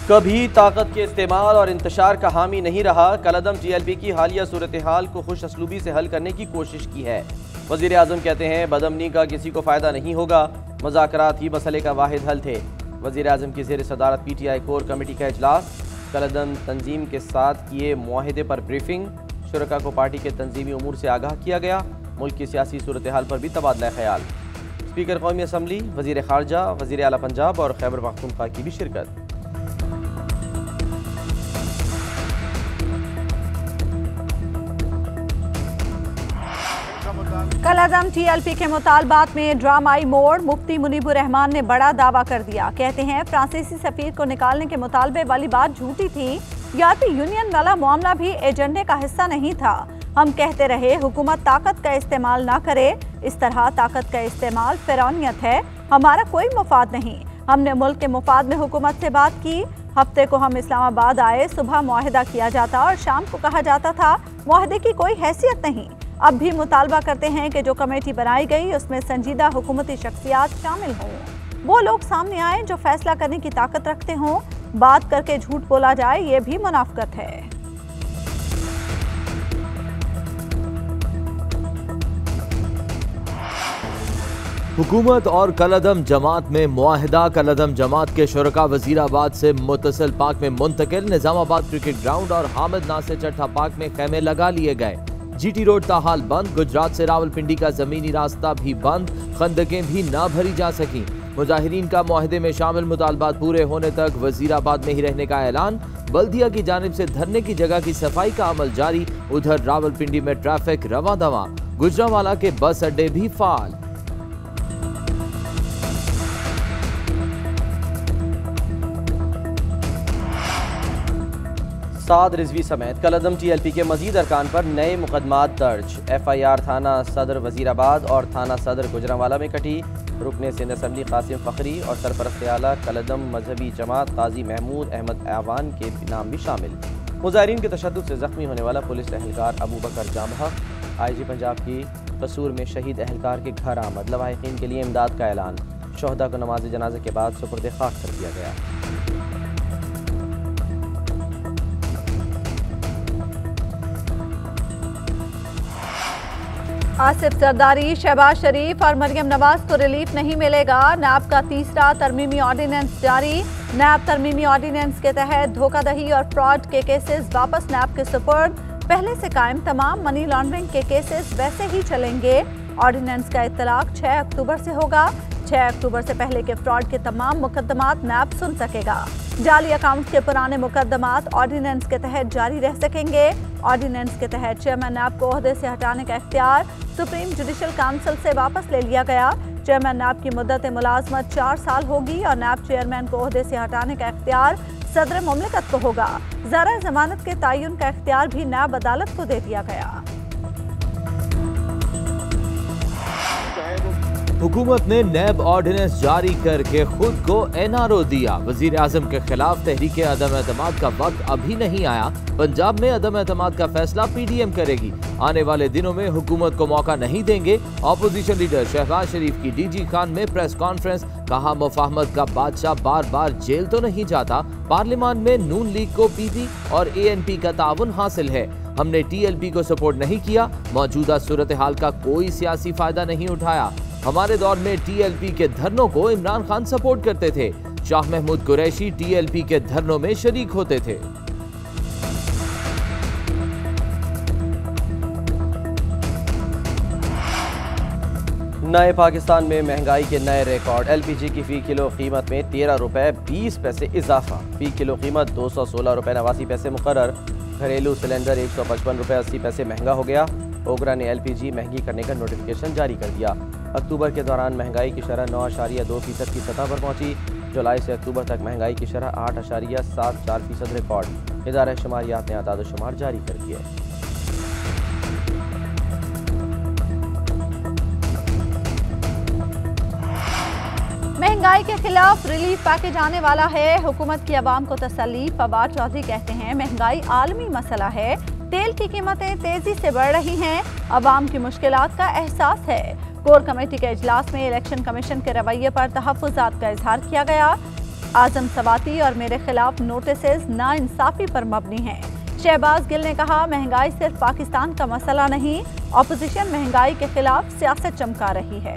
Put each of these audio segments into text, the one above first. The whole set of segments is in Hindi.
कभी ताकत के इस्तेमाल और इंतशार का हामी नहीं रहा। कलअदम TLP की हालिया सूरत हाल को खुश असलूबी से हल करने की कोशिश की है। वज़ीर आज़म कहते हैं बदअमनी का किसी को फ़ायदा नहीं होगा, मुज़ाकरात ही मसले का वाहिद हल थे। वज़ीर आज़म की ज़ेर सदारत PTI कोर कमेटी का इजलास, कलअदम तंजीम के साथ किए मुआहिदे पर ब्रीफिंग, शुरका को पार्टी के तंजीमी उमूर से आगाह किया गया। मुल्क की सियासी सूरत हाल पर भी तबादला ख्याल। स्पीकर कौमी असम्बली, वज़ीर ख़ारजा, वज़ीर आला पंजाब और खैबर पख्तूनख्वा की भी शिरकत। कलअदम TLP के मुतालबात में ड्रामाई मोड़, मुफ्ती मुनीबुर रहमान ने बड़ा दावा कर दिया। कहते हैं फ्रांसीसी सफीर को निकालने के मुतालबे वाली बात झूठी थी। यूरोपीय यूनियन वाला मामला भी एजेंडे का हिस्सा नहीं था। हम कहते रहे हुकूमत ताकत का इस्तेमाल ना करे। इस तरह ताकत का इस्तेमाल फिरौनियत है। हमारा कोई मुफाद नहीं। हमने मुल्क के मुफाद में हुकूमत से बात की। हफ्ते को हम इस्लामाबाद आए, सुबह मुआहिदा किया जाता और शाम को कहा जाता था मुआहिदे की कोई हैसियत नहीं। अब भी मुतालबा करते हैं कि जो कमेटी बनाई गई उसमें संजीदा हुकूमती शख्सियात शामिल हों। वो लोग सामने आए जो फैसला करने की ताकत रखते हों। बात करके झूठ बोला जाए, ये भी मुनाफिकत है। हुकूमत और कलअदम जमात में मुआहिदा। कलअदम जमात के शुरका वजीराबाद से मुत्तसिल पार्क में मुंतकिल। निजामाबाद क्रिकेट ग्राउंड और हामिद नासिर चट्टा पार्क में खेमे लगा लिए गए। GT रोड ताहाल बंद। गुजरात से रावलपिंडी का जमीनी रास्ता भी बंद। खंदकें भी ना भरी जा सकी। मुजाहिरीन का मुआहिदे में शामिल मुतालबात पूरे होने तक वजीराबाद में ही रहने का ऐलान। बल्दिया की जानिब से धरने की जगह की सफाई का अमल जारी। उधर रावलपिंडी में ट्रैफिक रवा दवा। गुजरांवाला के बस अड्डे भी फाल। साद रिजवी समेत कलअदम TLP के मजीद अरकान पर नए मुकदमात दर्ज। FIR थाना सदर वजीराबाद और थाना सदर गुजरांवाला में कटी। रुकने सिंध असम्बली कासिम फखरी और सरपरस्त आला कलअदम मजहबी जमात काजी महमूद अहमद ऐवान के नाम भी शामिल। मुजाहिरीन के तशद्दुद से जख्मी होने वाला पुलिस एहलकार अबू बकर जामहा। IG पंजाब की कसूर में शहीद एहलकार के घर आमद। लवाहिकीन के लिए इमदाद का ऐलान। शोहदा को नमाज जनाजे के बाद सुपुर्द खाक कर दिया गया। आसिफ जरदारी, शहबाज शरीफ और मरियम नवाज को रिलीफ नहीं मिलेगा। नैब का तीसरा तरमीमी ऑर्डिनेंस जारी। नैब तरमीमी ऑर्डिनेंस के तहत धोखाधड़ी और फ्रॉड के केसेस वापस नैब के सुपुर्द। पहले से कायम तमाम मनी लॉन्ड्रिंग के केसेस वैसे ही चलेंगे। ऑर्डिनेंस का इत्तलाक 6 अक्टूबर से होगा। 6 अक्टूबर से पहले के फ्रॉड के तमाम मुकदमात नैब सुन सकेगा। जाली अकाउंट के पुराने मुकदमात ऑर्डिनेंस के तहत जारी रह सकेंगे। ऑर्डिनेंस के तहत चेयरमैन नैब को ओहदे से हटाने का इख्तियार सुप्रीम जुडिशल काउंसिल से वापस ले लिया गया। चेयरमैन नैब की मुद्दत मुलाजमत 4 साल होगी और नैब चेयरमैन को ओहदे से हटाने का इख्तियार सदर मुमलिकत को होगा। ज़रा जमानत के तयन का इख्तियार भी नैब अदालत को दे दिया गया। हुकूमत ने नैब ऑर्डिनेंस जारी करके खुद को NRO दिया। वजीर आजम के खिलाफ तहरीक अदम एतमाद का वक्त अभी नहीं आया। पंजाब में अदम एतमाद का फैसला PDM करेगी। आने वाले दिनों में हुकूमत को मौका नहीं देंगे। अपोजिशन लीडर शहबाज शरीफ की DG खान में प्रेस कॉन्फ्रेंस। कहा मुफाहमत का बादशाह बार बार जेल तो नहीं जाता। पार्लियामान में नून लीग को PP और ANP का ताउन हासिल है। हमने TLP को सपोर्ट नहीं किया। मौजूदा सूरत हाल का कोई सियासी फायदा नहीं उठाया। हमारे दौर में TLP के धरनों को इमरान खान सपोर्ट करते थे। शाह महमूद कुरैशी TLP के धरनों में शरीक होते थे। नए पाकिस्तान में महंगाई के नए रिकॉर्ड। LPG की फी किलो कीमत में 13 रुपए 20 पैसे इजाफा। फी किलो कीमत 216 रुपए 89 पैसे मुकर्रर। घरेलू सिलेंडर 155 रुपए 80 पैसे महंगा हो गया। ओगरा ने LPG महंगी करने का नोटिफिकेशन जारी कर दिया। अक्टूबर के दौरान महंगाई की शरह 9.2% की सतह पर पहुंची। जुलाई से अक्टूबर तक महंगाई की शरह 8.74% रिकॉर्ड। इदारा शुमारियात ने आदाद शुमार जारी कर दिए। महंगाई के खिलाफ रिलीफ पैकेज आने वाला है। हुकूमत की आवाम को तसल्ली। फवाद चौधरी कहते हैं महंगाई आलमी मसला है। तेल की कीमतें तेजी से बढ़ रही हैं। आवाम की मुश्किलात का एहसास है। कोर कमेटी के इजलास में इलेक्शन कमीशन के रवैये पर तहफ्फुज़ात का इजहार किया गया। आजम सवाती और मेरे खिलाफ नोटिसेस नाइंसाफी पर मबनी हैं। शहबाज गिल ने कहा, महंगाई सिर्फ पाकिस्तान का मसला नहीं, ऑपोजिशन महंगाई के खिलाफ सियासत चमका रही है।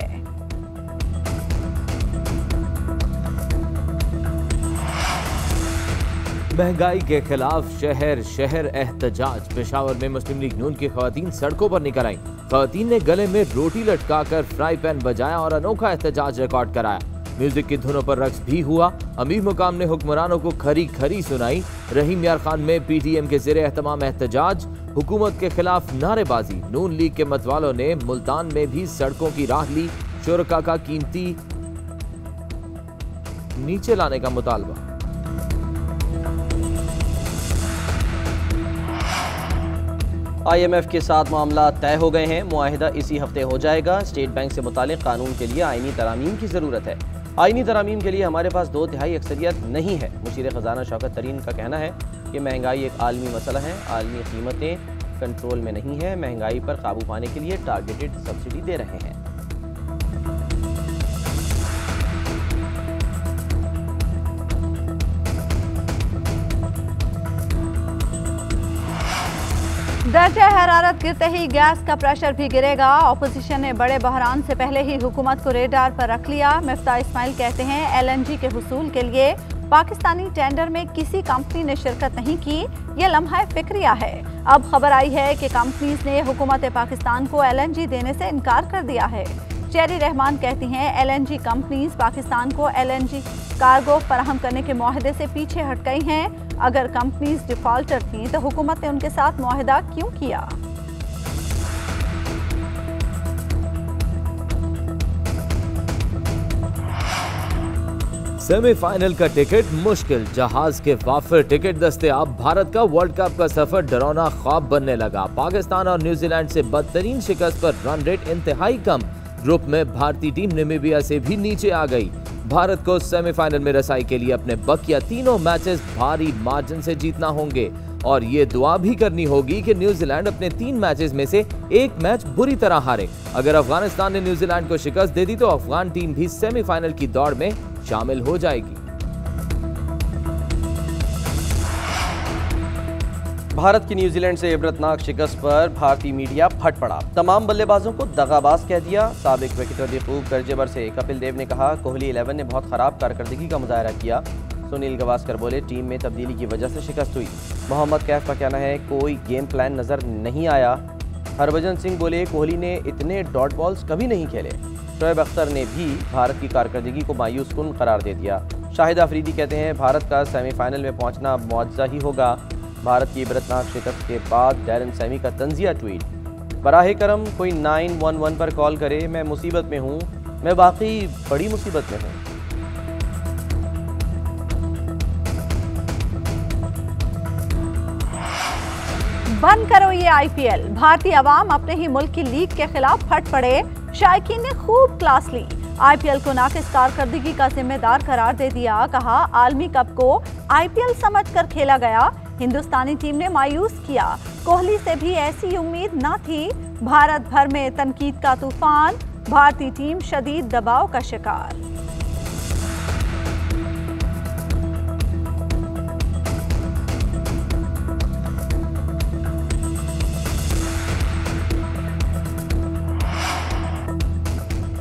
महंगाई के खिलाफ शहर शहर एहतजाज। पेशावर में मुस्लिम लीग नून की खवातीन सड़कों पर निकल आई। खवातीन ने गले में रोटी लटकाकर फ्राई पैन बजाया और अनोखा एहतजाज रिकॉर्ड कराया। म्यूजिक की धुनों पर रक्स भी हुआ। अमीर मुकाम ने हुक्मरानों को खरी खरी सुनाई। रहीम यार खान में पीटीएम के ज़ेरे एहतमाम एहतजाज। हुकूमत के खिलाफ नारेबाजी। नून लीग के मतवालों ने मुल्तान में भी सड़कों की राह ली। शुरका का कीमती नीचे लाने का मुतालबा। IMF के साथ मामला तय हो गए हैं। मुआहिदा इसी हफ्ते हो जाएगा। स्टेट बैंक से मुतालिक कानून के लिए आईनी तरामीम की ज़रूरत है। आईनी तरामीम के लिए हमारे पास 2/3 अक्सरियत नहीं है। मुशीर ख़जाना शौकत तरीन का कहना है कि महंगाई एक आलमी मसला है। आलमी कीमतें कंट्रोल में नहीं है। महंगाई पर काबू पाने के लिए टारगेटेड सब्सिडी दे रहे हैं। दर्जा हरारत गिरते ही गैस का प्रेशर भी गिरेगा। ऑपोजिशन ने बड़े बहरान से पहले ही हुकूमत को रेडार पर रख लिया। मिफ्ता इस्माइल कहते हैं, LNG के हुसूल के लिए पाकिस्तानी टेंडर में किसी कंपनी ने शिरकत नहीं की। ये लम्हा फिक्रिया है। अब खबर आई है कि कंपनीज ने हुकूमत पाकिस्तान को LNG देने से इनकार कर दिया है। चेरी रहमान कहती हैं, LNG कंपनीज पाकिस्तान को LNG कार्गो फराहम करने के मुआहदे से पीछे हट गई हैं। अगर कंपनीज डिफॉल्टर थीं तो हुकूमत ने उनके साथ मुआहदा क्यों किया? सेमीफाइनल का टिकट मुश्किल। जहाज के वाफिर टिकट दस्तयाब। भारत का वर्ल्ड कप का सफर डरावना ख्वाब बनने लगा। पाकिस्तान और न्यूजीलैंड से बदतरीन शिकस्त पर रन रेट इंतहाई कम। ग्रुप में भारतीय टीम नामीबिया से भी नीचे आ गई। भारत को सेमीफाइनल में रसाई के लिए अपने बकिया तीनों मैचेस भारी मार्जिन से जीतना होंगे और ये दुआ भी करनी होगी कि न्यूजीलैंड अपने 3 मैचेस में से एक मैच बुरी तरह हारे। अगर अफगानिस्तान ने न्यूजीलैंड को शिकस्त दे दी तो अफगान टीम भी सेमीफाइनल की दौड़ में शामिल हो जाएगी। भारत की न्यूजीलैंड से इबरतनाक शिकस्त पर भारतीय मीडिया फट पड़ा। तमाम बल्लेबाजों को दगाबाज कह दिया। साबिक विकेटर बेवकूफ गर्जेबर से कपिल देव ने कहा, कोहली 11 ने बहुत खराब कारकर्दगी का मुजाहरा किया। सुनील गावस्कर बोले, टीम में तब्दीली की वजह से शिकस्त हुई। मोहम्मद कैफ का कहना है, कोई गेम प्लान नजर नहीं आया। हरभजन सिंह बोले, कोहली ने इतने डॉट बॉल्स कभी नहीं खेले। शोएब अख्तर ने भी भारत की कारकर्दगी को मायूस कुन करार दे दिया। शाहिद अफरीदी कहते हैं, भारत का सेमीफाइनल में पहुंचना मुआवजा ही होगा। भारत की इबरतनाक शिकस्त के बाद डैरन सैमी का तंजिया ट्वीट, बराहे करम कोई 911 पर कॉल करे, मैं मुसीबत में हूँ, मैं वाकई बड़ी मुसीबत में हूँ। बंद करो ये IPL। भारतीय अवाम अपने ही मुल्क की लीग के खिलाफ फट पड़े। शायकीन ने खूब क्लास ली। IPL को नाकिस कारकर्दगी का जिम्मेदार करार दे दिया। कहा, आलमी कप को IPL समझकर खेला गया। हिंदुस्तानी टीम ने मायूस किया। कोहली से भी ऐसी उम्मीद न थी। भारत भर में तनकीद का तूफान। भारतीय टीम शदीद दबाव का शिकार।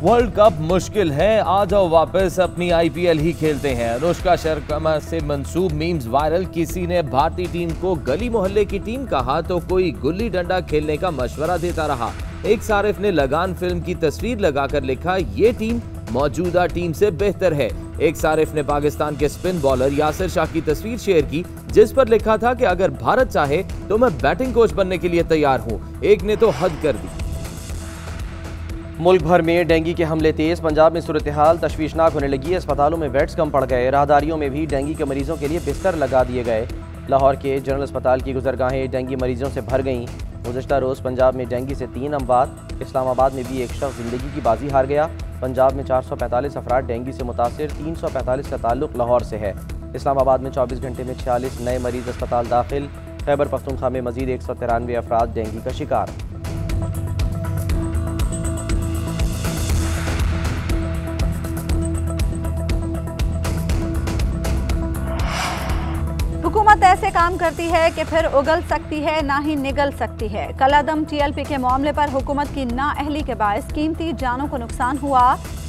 वर्ल्ड कप मुश्किल है, आ जाओ वापस अपनी IPL ही खेलते हैं। अनुष्का शर्मा से मंसूब मीम्स वायरल। किसी ने भारतीय टीम को गली मोहल्ले की टीम कहा तो कोई गुल्ली डंडा खेलने का मशवरा देता रहा। एक सारिफ ने लगान फिल्म की तस्वीर लगाकर लिखा, ये टीम मौजूदा टीम से बेहतर है। एक सारिफ ने पाकिस्तान के स्पिन बॉलर यासिर शाह की तस्वीर शेयर की जिस पर लिखा था कि अगर भारत चाहे तो मैं बैटिंग कोच बनने के लिए तैयार हूँ। एक ने तो हद कर दी। मुल्क भर में डेंगू के हमले तेज। पंजाब में सूरत हाल तशवीशनाक होने लगी। अस्पतालों में बेड्स कम पड़ गए। राहदारियों में भी डेंगू के मरीजों के लिए बिस्तर लगा दिए गए। लाहौर के जनरल अस्पताल की गुजरगाहें डेंगू मरीजों से भर गईं। गुज़श्ता रोज़ पंजाब में डेंगू से 3 अमवात। इस्लामाबाद में भी एक शख्स ज़िंदगी की बाजी हार गया। पंजाब में 445 अफराद डेंगू से मुतासिर। 345 का ताल्लुक लाहौर से है। इस्लामाबाद में 24 घंटे में 46 नए मरीज अस्पताल दाखिल। खैबर पख्तूनख्वा में मजीद 193 अफराद डेंगू का शिकार। हुकूमत ऐसे काम करती है कि फिर उगल सकती है ना ही निगल सकती है। कलअदम TLP के मामले पर हुकूमत की नाअहली के बायस कीमती जानों को नुकसान हुआ।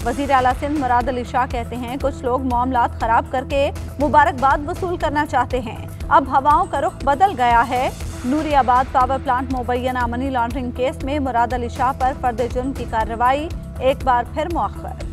वजीर आला सिंध मुराद अली शाह कहते हैं कुछ लोग मामलात खराब करके मुबारकबाद वसूल करना चाहते हैं। अब हवाओं का रुख बदल गया है। नूरियाबाद पावर प्लांट मुबैना मनी लॉन्ड्रिंग केस में मुराद अली शाह पर फर्द जुर्म की कार्रवाई एक बार फिर मुअख्खर।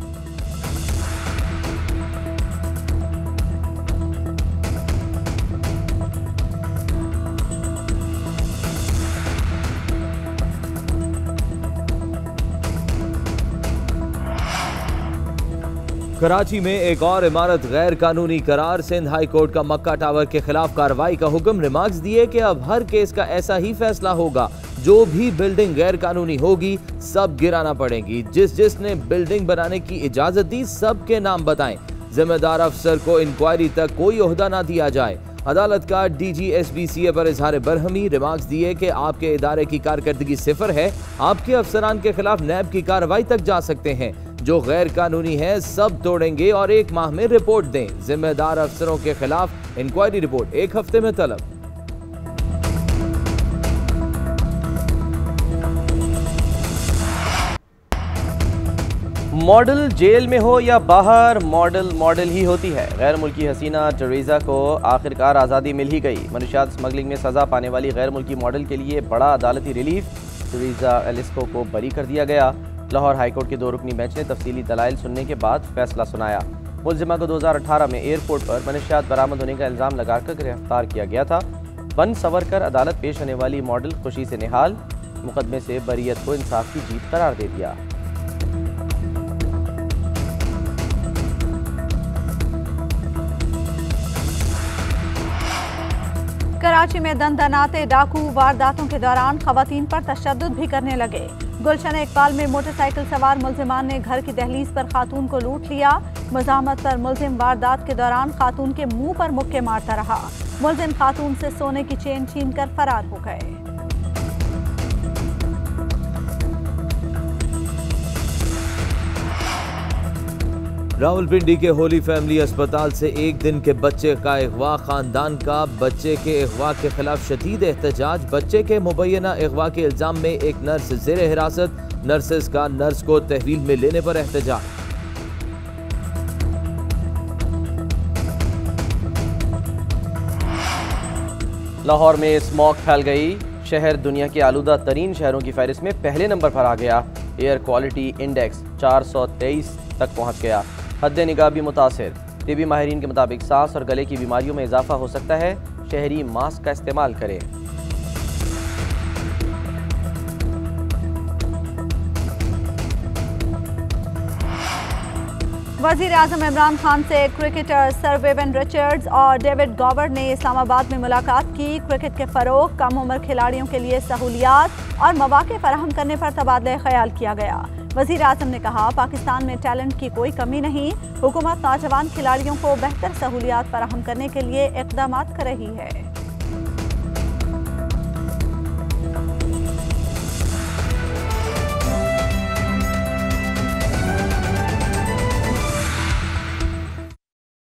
कराची में एक और इमारत गैर कानूनी करार। सिंध हाई कोर्ट का मक्का टावर के खिलाफ कार्रवाई का हुक्म। रिमार्क्स दिए कि अब हर केस का ऐसा ही फैसला होगा। जो भी बिल्डिंग गैर कानूनी होगी सब गिराना पड़ेगी। जिसने बिल्डिंग बनाने की इजाजत दी सबके नाम बताएं। जिम्मेदार अफसर को इंक्वायरी तक कोई ओहदा ना दिया जाए। अदालत का DG SBCA पर इजहार बरहमी। रिमार्क्स दिए कि आपके इदारे की कारकर्दगी सिफर है। आपके अफसरान के खिलाफ नैब की कार्रवाई तक जा सकते हैं। जो गैर कानूनी है सब तोड़ेंगे और 1 माह में रिपोर्ट दें। जिम्मेदार अफसरों के खिलाफ इंक्वायरी रिपोर्ट 1 हफ्ते में तलब। मॉडल जेल में हो या बाहर, मॉडल ही होती है। गैर मुल्की हसीना टेरेसा को आखिरकार आज़ादी मिल ही गई। मनशियात स्मगलिंग में सज़ा पाने वाली गैर मुल्की मॉडल के लिए बड़ा अदालती रिलीफ। टेरेसा एलिस्को को बरी कर दिया गया। लाहौर हाईकोर्ट के 2 रुकनी बेंच ने तफसीली दलाइल सुनने के बाद फैसला सुनाया। मुलजिमा को 2018 में एयरपोर्ट पर मनशियात बरामद होने का इल्ज़ाम लगाकर गिरफ्तार किया गया था। बन सवर कर अदालत पेश होने वाली मॉडल खुशी से निहाल। मुकदमे से बरीयत को इंसाफ की जीत करार दे दिया। कराची में दंदनाते डाकू वारदातों के दौरान खवातीन पर तशद्दुद भी करने लगे। गुलशन इकबाल में मोटरसाइकिल सवार मुलजिमान ने घर की दहलीज पर खातून को लूट लिया। मज़ाहमत पर मुलजिम वारदात के दौरान खातून के मुंह पर मुक्के मारता रहा। मुलजिम खातून से सोने की चेन छीनकर फरार हो गए। रावलपिंडी के होली फैमिली अस्पताल से 1 दिन के बच्चे का अगवा। खानदान का बच्चे के अगवा के खिलाफ शदीद एहतजाज। बच्चे के मुबैना अगवा के इल्जाम में एक नर्स ज़ेरे हिरासत। नर्सेस का नर्स को तहवील में लेने पर एहतजाज। लाहौर में स्मॉग फैल गई। शहर दुनिया के आलूदा तरीन शहरों की फहरिस्त में पहले नंबर पर आ गया। एयर क्वालिटी इंडेक्स 423 तक पहुंच गया। हद्दे निगाह भी मुतासिर। तिबी माहिरीन के मुताबिक सांस और गले की बीमारियों में इजाफा हो सकता है। शहरी मास्क का इस्तेमाल करें। वज़ीर आज़म इमरान खान से क्रिकेटर सर विवियन रिचर्ड्स और डेविड गॉवर ने इस्लामाबाद में मुलाकात की। क्रिकेट के फ़रोग़, कम उम्र खिलाड़ियों के लिए सहूलियात और मौक़े फराहम करने पर तबादला ख्याल किया गया। वज़ीर आज़म ने कहा पाकिस्तान में टैलेंट की कोई कमी नहीं। हुकूमत नौजवान खिलाड़ियों को बेहतर सहूलियात फराहम करने के लिए इक़दामात कर रही है।